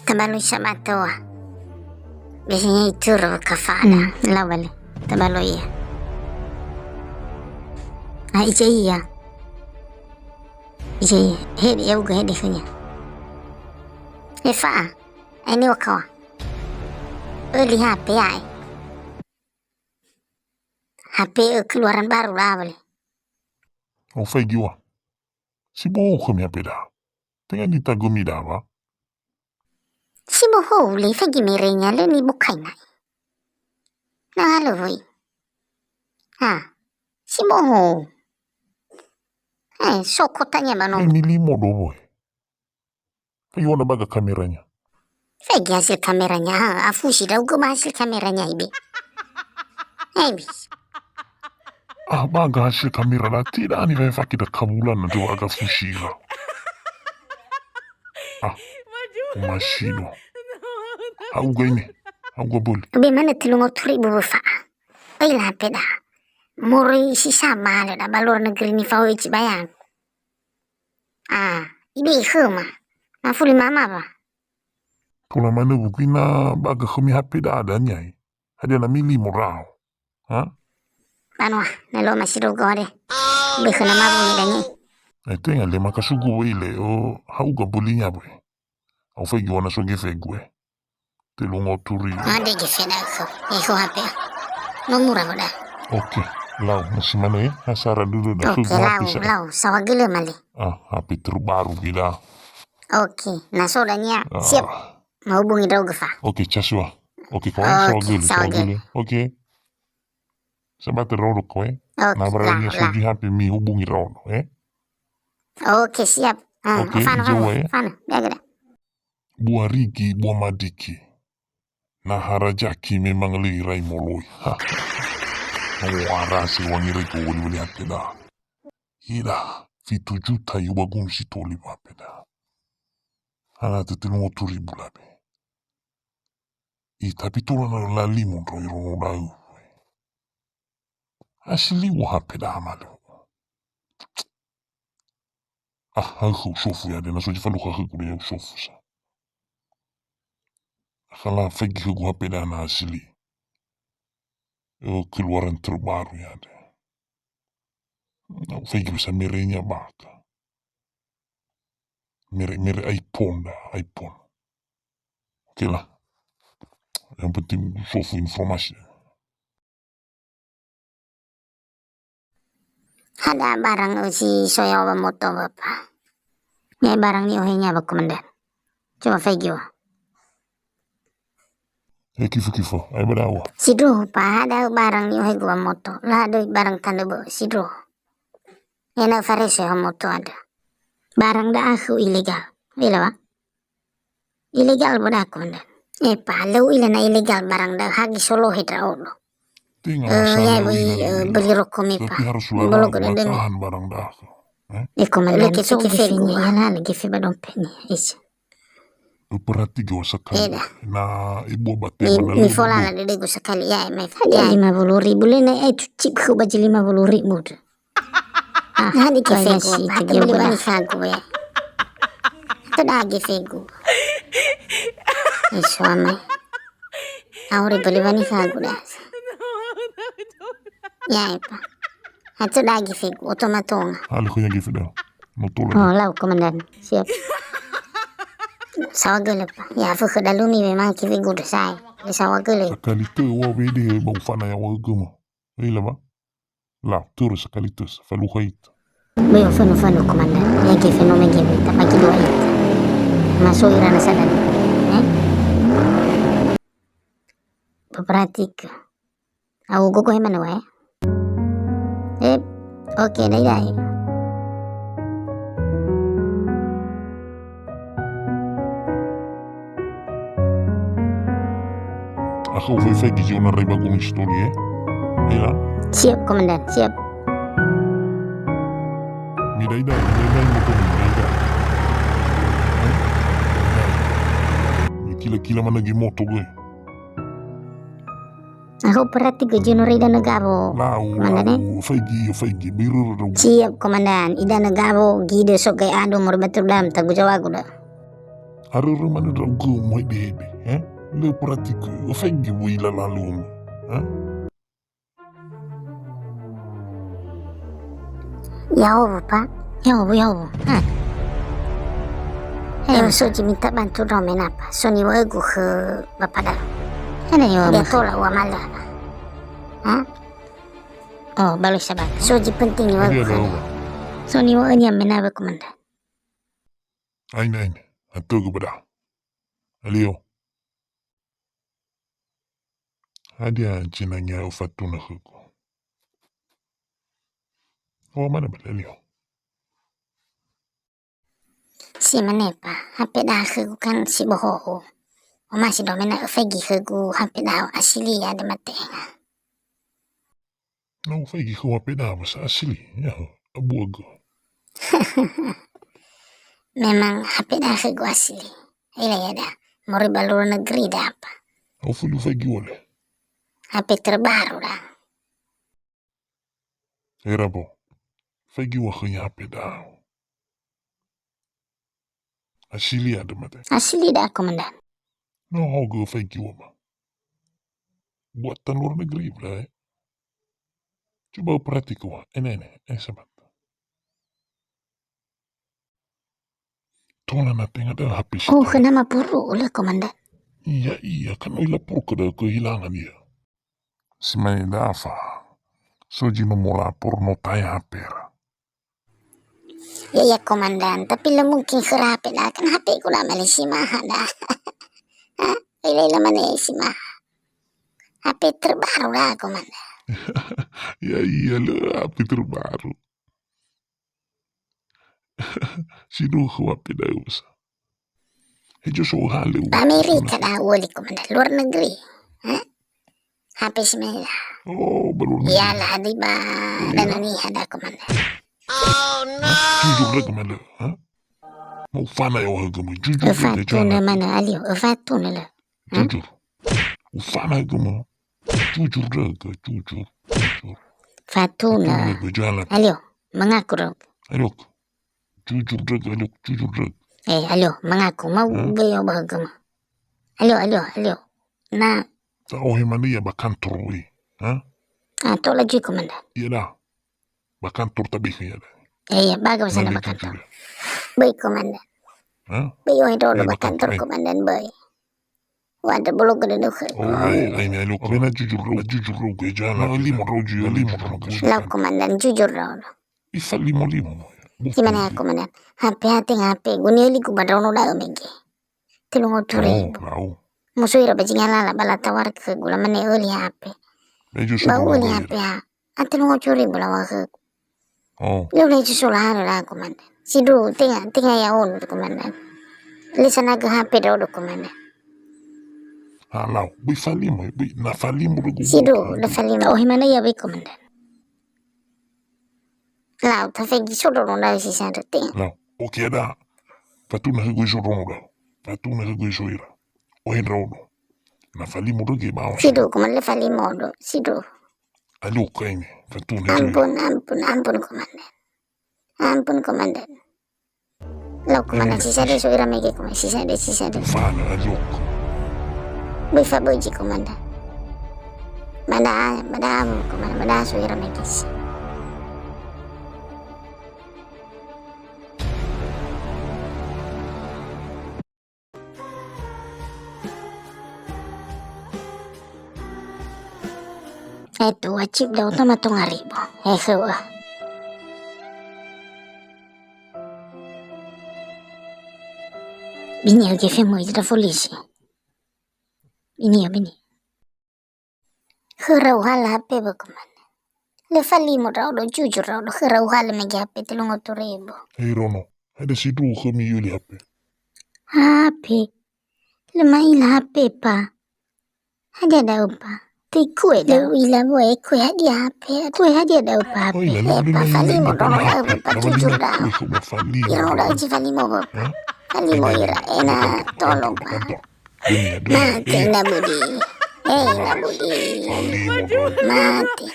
Tabalo siya matawa. Biasanya ituro kafana. Lawali. Tabalo iya. Ija iya. Ija iya. Hedi yauga hedi kanya. Faa. Ini wakawa. Uli HP ay. HP keluaran baru lawali. O fai giwa. Si bohong kami apa dah? Tengah ditagumi dah apa? Si bohong li fagi merenya le ni bukai na. Na halo voi. Ha. Si bohong. So kotanya mano. Milimo do boy. Fai wana baga kameranya. Fagi hasil kameranya. Ha. Afushi dah guma hasil kameranya ibi. Ibi. Baga hasil kamera lah. Tidak ni fai fakir dah kabulan nanti waga fushira. Masino. Auga ini. Auga boleh. Ubi mana tulungo turi bubu fa. Oila peda. Muri si sama le da balur negeri ni fa uci bayang. Ibi khuma. Mafuli mama ba. Kalau mana bukina baga kami HP dah adanya. Ada na mili morau. Ha? Banwa, nalo masido gore. Ubi khuna mabu ni danyi. Tengah le makasugu ile o hauga bolinya boy. Au fai giwana so gefe gue. Telungo turi. Ade gefe da ko. Iko hape. No mura boda. Oke. Lau, masih mana ya? Hasara dulu dah. Oke, lau. Sawa gila mali. HP terbaru gila. Oke, nah sodanya siap. Mau hubungi Rauga fa. Oke, casua. Oke, kawan. Sawa gila. Oke. Sabat Rauga kowe. Nah, berarti suji HP mi hubungi Rauga, Oke, siap. Oke, Fana, biar Buah Rigi, buah Madiki. Nah, harajaki memang lirai moloi. Warasi wangirai ko wali HP dah. Ida, fitu juta yu bagun si toli HP dah. Ana tetelungo turi bulabe. Tapi tu la limon ro iro dau. Asli wa HP dah malu. Aku sofu ya dena soji falu aku kuliah sofu sa. Kalau fegi aku HP dah na asli. Keluaran terbaru ya deh. Fegi bisa merenya baka. Mere iPhone dah, iPhone. Oke lah. Yang penting sofu informasi. Ada barang usi soya wa moto bapa. Ya barang ni ohenya ba komandan. Coba fegi wa. Kifo. Ay badawa. Sidro pa ada barang ni ohe gua moto. Lah ada barang tanda bo sidro. Yana farese ha moto ada. Barang da aku ilegal. Bila ba? Ilegal boda komandan. Pa lau ila na ilegal barang da hagi solo hidra ono. Ya beli rokok mi pa. Tapi harus tahan barang dah. Komandan so fegi ya la lagi fe ba dompetnya. Berarti gak sekali. Nah, ibu bate mana ni fola la dede go sekali ya me ya 50.000 le na chip ko ba 50.000. Hadi ke fego pa ke beli bani sago ya. To da ge fego. Eso ama. Ahora beli bani sago dah. Ya pa. Hato da ge fego otomatonga. Halo ko ge fego. Motor. Lau komandan. Siap. Sawagele pa. Ya fuka dalumi memang kivi guda sai. Di sawagele. Sekali tu wa bede bau fana yang wa gemo. Ila ba? La tur sekali tu falu khait. Bayo fano komandan. Ya kivi no me kivi ta pagi dua itu. Masuk irana sadan. Bepratik. Aku gogo hemana wa oke dai. Aku fegi jona reba gumi story Ila. Siap komandan, siap. Midai motor midai. Kila mana gi moto gue. Aku perhati ke jono rida negabo. Lau, fegi biru. Siap komandan, ida negabo gide sok gay ado mor betul dam tagu jawagu dah. Haruru mana dah go mo dede, Le pratiku, ofengi wila lalu, Yaobu pak, yaobu. Soji minta bantu domen apa? Soni wagu ke bapak dah. Dia tolak wa malah. Oh, baru sabar. Soji penting wagu ke. Soni wa nya menaba komandan. Aina, antu kepada. Alio. Adia jinanya ufatuna huku. Oh, mana bala Alio? Si manepa, hape dah ke kan si boho. O masih domen na fegi ke gu hape dah asili ada matenga. No, fagi ko peda mas asli, ya, abu ago. Memang hape dah ke gu asili. Ila ya dah, mori balur negeri dah apa. Au fulu fagi wale. HP terbaru dah. Era bo. Fagi wa khanya peda. Asli ada mate. Asli dah komandan. No, hogo fagi wa ma. Buatan luar negeri pula, Coba perhatikan wa, sahabat. Tona na tengah dah habis. Oh, kenapa puru oleh komandan? Iya, kan lapor ke dah kehilangan dia. Si mai dafa. Soji no mau lapor no taya hapera. Ya komandan, tapi lah mungkin ke HP dah. Kan HP ku lah Malaysia mah dah. Ila mana si mah. HP terbaru dah komandan. Ya iyalah, HP terbaru. Sino ko peda usa. Hejo so hale. Amerika dah wali komandan, luar negeri. HP si mah. Oh, baru. Iyalah di ba dan ni ada komandan. Oh no! Jujur lah kemana, Mau fana ya wah kamu, jujur. Fatuna mana Alio, fatuna lah. Jujur. Ufana kamu. Jujur raga, jujur. Fatuna. Alio, mengaku dong. Alio, jujur raga, jujur. Alio, mengaku mau gaya bahagia. Alio. Nah. Tahu hemani ya bakantor we, Atau lagi komandan. Iya dah. Bakantor tapi ya dah. Iya, bagus sana bakantor. Baik komandan. Baik orang dulu bakantor komandan baik. Wadah belum kena dukar. Oh, ini Alio. Abena jujur gue jalan. Limo roju. Lau komandan jujur dulu. Isa limo. Gimana ya komandan? HP guni ku badrono dah omenge. Telung oturi. Oh, Musuh ira bajingan bala tawar ke gula mane uli HP. Bau uli HP ha. Telung oturi bala wake. Oh. Lalu itu sulahan lah komandan. Sidu tengah ya on komandan. Lisan aga HP dulu komandan. Halau, bisa limo, nafalimo rugu. Sidu, nafalimo. Oh, mana ya baik komandan. Lau, tapi sudah ronda si sana tengah. Lau, oke dah. Patuna gue sorono dah. Patuna gue soira. Ohin rono. Nafalimo rugu bawa. Sidu, komandan nafalimo do. Sidu. Aduh kayaknya. Patuna. Ampun komandan. Ampun komandan. Lau komandan sisa de soira mege komandan sisa de. Fana aduh. Bisa boji komandan. Mada komandan mada soira mege. Itu wajib dah utama tu ngaribo. Sewa. Bini oke femo itu polisi. Bini. Herau hala HP bagaimana? Lefali mo raw do jujur raw do herau hala megi HP telung otoribo. Hei Rono, ada sidu kami yuli HP. HP. Lemailah HP pa. Ada dah pa. Kue dah wila boy kue hadiah HP. Kue hadiah dah pa HP. Pa fali mo raw pa jujur dah. Ira dah ji fali mo ba. Fali mo ira ena tolong pa. Mati na budi. Na budi. Mati.